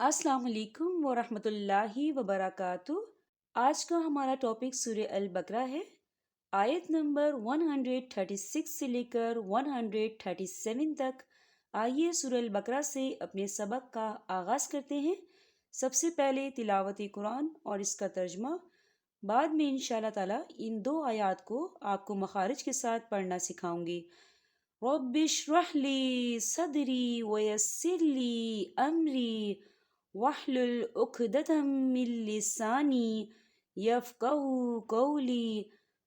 السلام علیکم ورحمۃ اللہ وبرکاتہ۔ آج کا ہمارا ٹاپک سورہ البقرہ ہے۔ آیت نمبر 136 سے لے کر 137 تک۔ آئیے سورہ البقرہ سے اپنے سبق کا آغاز کرتے ہیں۔ سب سے پہلے تلاوت قرآن اور اس کا ترجمہ، بعد میں انشاءاللہ تعالی ان دو آیات کو آپ کو مخارج کے ساتھ پڑھنا سکھاؤں گی۔ رب اشرح لی صدری ویسر لی امری واحلل عقدۃ من لسانی یفقہوا قولی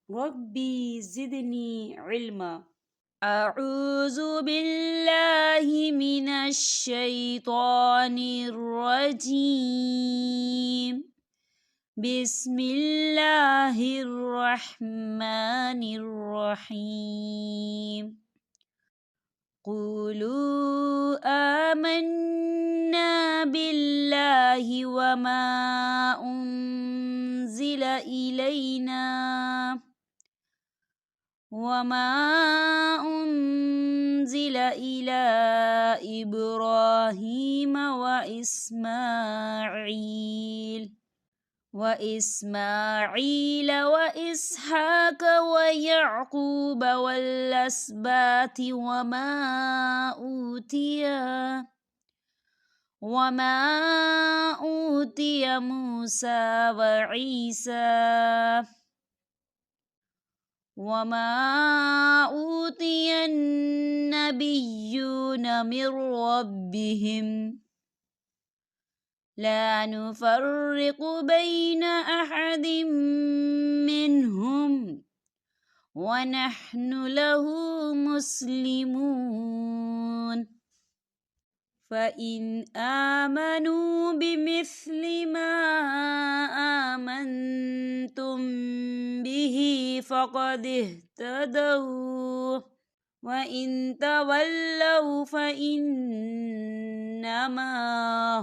ربی زدنی علما۔ اعوذ باللہ من الشیطان الرجیم، بسم اللہ الرحمن الرحیم۔ قولوا آمنا بالله وما أنزل إلى إبراهيم وإسماعيل وإسحاق ويعقوب والأسباط وما أوتي موسى وعيسى وما أوتي النبيون من ربهم لا نفرق بين أحد منهم ونحن له مسلمون۔ فإن آمنوا بمثل ما آمنتم به فقد اهتدوا، وإن تولوا فإنما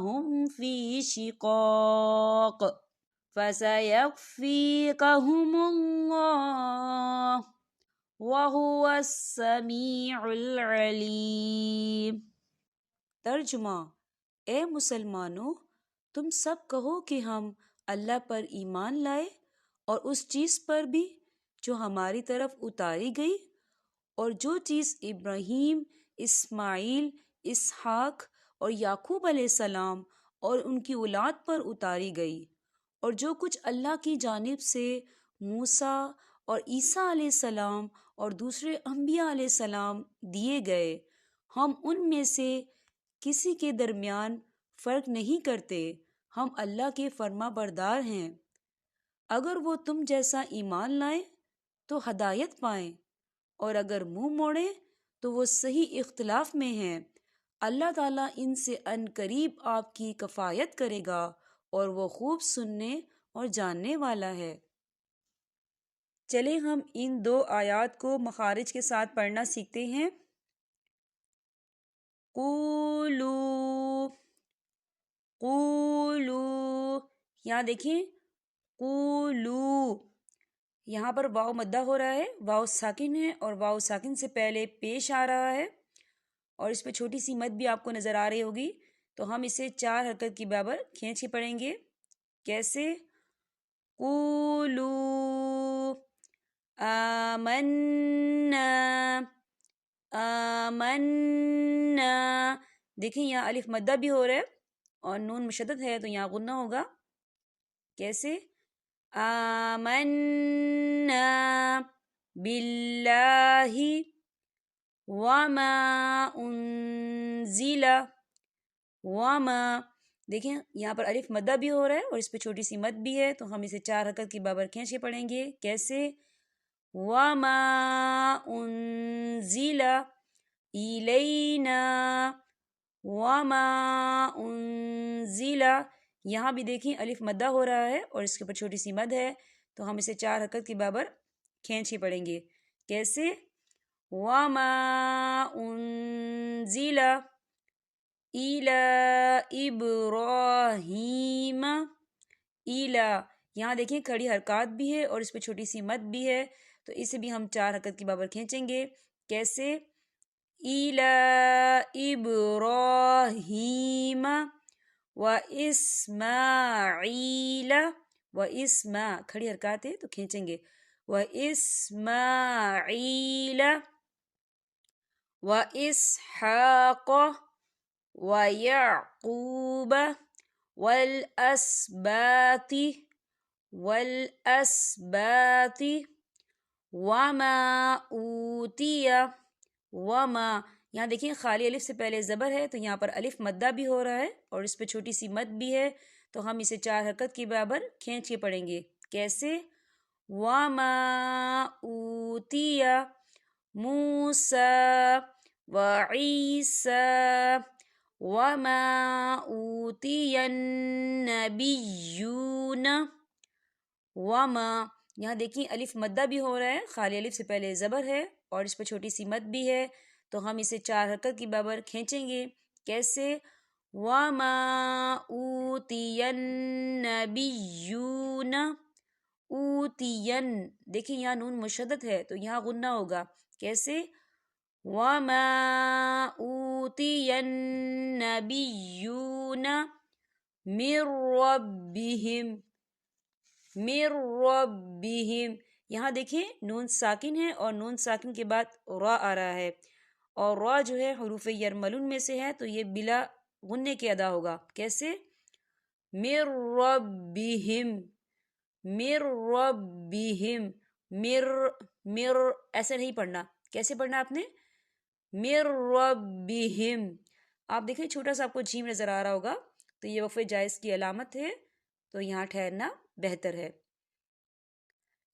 هم في شقاق فسيكفيكهم الله وهو السميع العليم۔ ترجمہ: اے مسلمانوں، تم سب کہو کہ ہم اللہ پر ایمان لائے اور اس چیز پر بھی جو ہماری طرف اتاری گئی، اور جو چیز ابراہیم، اسماعیل، اسحاق اور یعقوب علیہ السلام اور ان کی اولاد پر اتاری گئی، اور جو کچھ اللہ کی جانب سے موسیٰ اور عیسیٰ علیہ السلام اور دوسرے انبیاء علیہ السلام دیے گئے، ہم ان میں سے کسی کے درمیان فرق نہیں کرتے، ہم اللہ کے فرما بردار ہیں۔ اگر وہ تم جیسا ایمان لائیں تو ہدایت پائیں، اور اگر منہ موڑیں تو وہ صحیح اختلاف میں ہیں۔ اللہ تعالیٰ ان سے عن قریب آپ کی کفایت کرے گا، اور وہ خوب سننے اور جاننے والا ہے۔ چلیں ہم ان دو آیات کو مخارج کے ساتھ پڑھنا سیکھتے ہیں۔ قولو، قولو، یہاں دیکھیں قولو، یہاں پر واو مدہ ہو رہا ہے، واو ساکن ہے اور واو ساکن سے پہلے پیش آ رہا ہے، اور اس پہ چھوٹی سی مد بھی آپ کو نظر آ رہی ہوگی، تو ہم اسے 4 حرکت کی برابر کھینچ کے پڑھیں گے۔ کیسے؟ قولو آمنا، آمنا، دیکھیں یہاں الف مدہ بھی ہو رہا ہے اور نون مشدد ہے تو یہاں غنہ ہوگا۔ کیسے؟ آمنا باللہ وما انزل، وما، دیکھیں یہاں پر الف مدہ بھی ہو رہا ہے اور اس پہ چھوٹی سی مد بھی ہے، تو ہم اسے 4 حرکت کی برابر کھینچ کے پڑھیں گے۔ کیسے؟ وما انزل الینا، وما انزل، یہاں بھی دیکھیں الف مدہ ہو رہا ہے اور اس کے اوپر چھوٹی سی مد ہے، تو ہم اسے 4 حرکت کی برابر کھینچ کے پڑھیں گے۔ کیسے؟ وما انزل الی ابراہیم، الی، یہاں دیکھیں کھڑی حرکات بھی ہے اور اس پہ چھوٹی سی مد بھی ہے، تو اسے بھی ہم 4 حرکت کی برابر کھینچیں گے۔ کیسے؟ الی ابراہیم وَإِسْمَاعِيلَ، وَإِسْمَا کھڑی حرکات ہے تو کھینچیں گے، وَإِسْمَاعِيلَ وَإِسْحَاقَ وَيَعْقُوبَ وَالْأَسْبَاطِ وَالْأَسْبَاطِ وَمَا أُوتِيَ، وَمَا یہاں دیکھیں خالی الف سے پہلے زبر ہے تو یہاں پر الف مدہ بھی ہو رہا ہے اور اس پہ چھوٹی سی مد بھی ہے، تو ہم اسے 4 حرکت کے برابر کھینچ کے پڑھیں گے، کیسے؟ وَمَا أُوتِيَ مُوسَىٰ وَعِيسَىٰ وَمَا أُوتِيَ النَّبِيُّونَ، وَمَا یہاں دیکھیں الف مدہ بھی ہو رہا ہے، خالی الف سے پہلے زبر ہے اور اس پہ چھوٹی سی مد بھی ہے، تو ہم اسے 4 حرکت کی برابر کھینچیں گے، کیسے؟ وَمَا أُوتِيَ النَّبِيُّونَ، اوتین دیکھیں یہاں نون مشدد ہے تو یہاں غنہ ہوگا، کیسے؟ وَمَا أُوتِيَ النَّبِيُّونَ مِن رَّبِّهِمْ، مِن رَّبِّهِمْ یہاں دیکھیں نون ساکن ہے اور نون ساکن کے بعد را آ رہا ہے، اور را جو ہے حروف یرملون میں سے ہے تو یہ بلا غنے کے ادا ہوگا، کیسے؟ مِن رَّبِّهِمْ، مِن رَّبِّهِمْ، مر ایسے نہیں پڑھنا، کیسے پڑھنا آپ نے؟ مِن رَّبِّهِمْ، آپ دیکھیں چھوٹا سا آپ کو جیم نظر آ رہا ہوگا تو یہ وقف جائز کی علامت ہے، تو یہاں ٹھہرنا بہتر ہے۔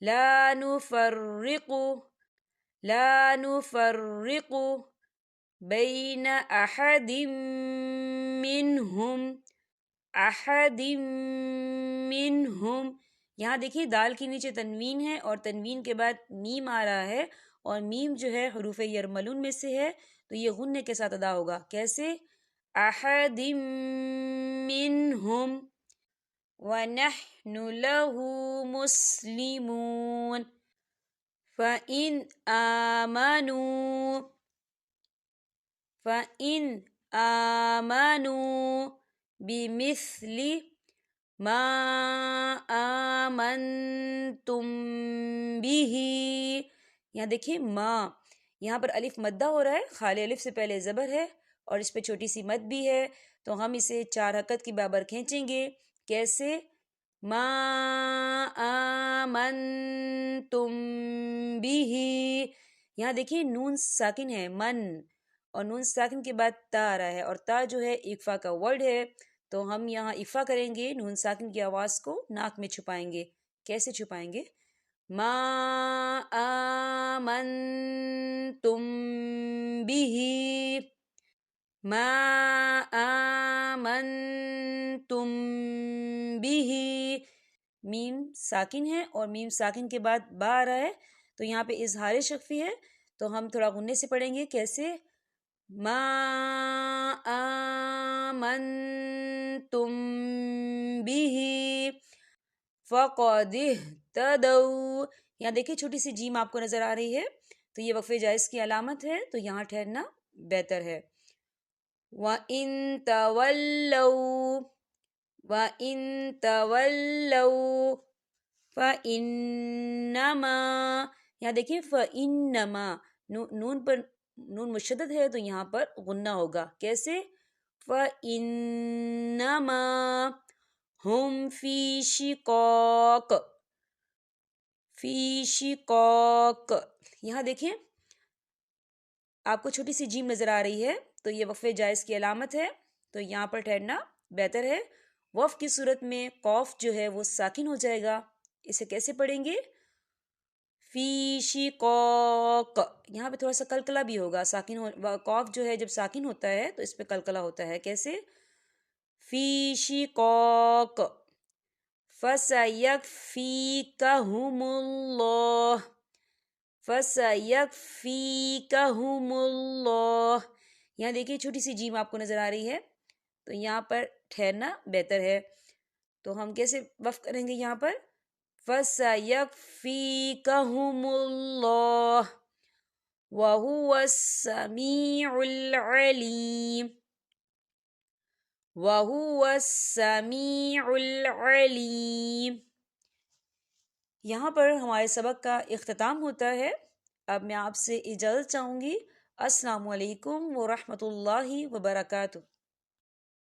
لا نفرق، لا نفرق بین احد منہم، احد منہم یہاں دیکھیں دال کے نیچے تنوین ہے اور تنوین کے بعد میم آ رہا ہے، اور میم جو ہے حروف یرملون میں سے ہے تو یہ غنے کے ساتھ ادا ہوگا، کیسے؟ احد منہم وَنَحْنُ لَهُ مُسْلِمُونَ فَإِنْ آمَنُوا، فَإِنْ آمَنُوا بِمِثْلِ ما آمنتم به، یہاں دیکھیں ما یہاں پر الف مدہ ہو رہا ہے، خالی الف سے پہلے زبر ہے اور اس پہ چھوٹی سی مد بھی ہے، تو ہم اسے 4 حرکت کی برابر کھینچیں گے، کیسے؟ ما آمنتم به یہاں دیکھیں نون ساکن ہے من، اور نون ساکن کے بعد تا آ رہا ہے، اور تا جو ہے اقفا کا ورڈ ہے تو ہم یہاں اقفا کریں گے، نون ساکن کی آواز کو ناک میں چھپائیں گے، کیسے چھپائیں گے؟ ما آمنتم به، ما آمنتم به میم ساکن ہے اور میم ساکن کے بعد با آ رہا ہے تو یہاں پہ اظہار شفوی ہے تو ہم تھوڑا غنے سے پڑھیں گے، کیسے؟ ما آمنتم به فقد اهتدوا یہاں دیکھیں چھوٹی سی جیم آپ کو نظر آ رہی ہے تو یہ وقف جائز کی علامت ہے، تو یہاں ٹھہرنا بہتر ہے۔ وَإِن تَوَلَّوْا، وَإِن تَوَلَّوْا فَإِنَّمَا یہاں دیکھیں فَإِنَّمَا نون پر نون مشدد ہے تو یہاں پر غنہ ہوگا، کیسے؟ فَإِنَّمَا ہم فی شقاق، فی شقاق یہاں دیکھیں آپ کو چھوٹی سی جیم نظر آ رہی ہے تو یہ وقف جائز کی علامت ہے، تو یہاں پر ٹھہرنا بہتر ہے۔ وقف کی صورت میں قوف جو ہے وہ ساکن ہو جائے گا، اسے کیسے پڑھیں گے؟ فی شقاق یہاں پہ تھوڑا سا کلکلا بھی ہوگا، ساکن قوف جو ہے جب ساکن ہوتا ہے تو اس پہ کلکلا ہوتا ہے، کیسے؟ فی شقاق فَسَيَكْفِيكَهُمُ اللَّهُ، فَسَيَكْفِيكَهُمُ اللَّهُ یہاں دیکھیے چھوٹی سی جیم آپ کو نظر آ رہی ہے تو یہاں پر ٹھہرنا بہتر ہے، تو ہم کیسے وقف کریں گے یہاں پر؟ فَسَيَكْفِيكَهُمُ اللَّهُ وَهُوَ السَّمِيعُ الْعَلِيمُ وَهُوَ السَّمِيعُ الْعَلِيمُ۔ یہاں پر ہمارے سبق کا اختتام ہوتا ہے۔ اب میں آپ سے اجازت چاہوں گی۔ السلام علیکم ورحمۃ اللہ وبرکاتہ۔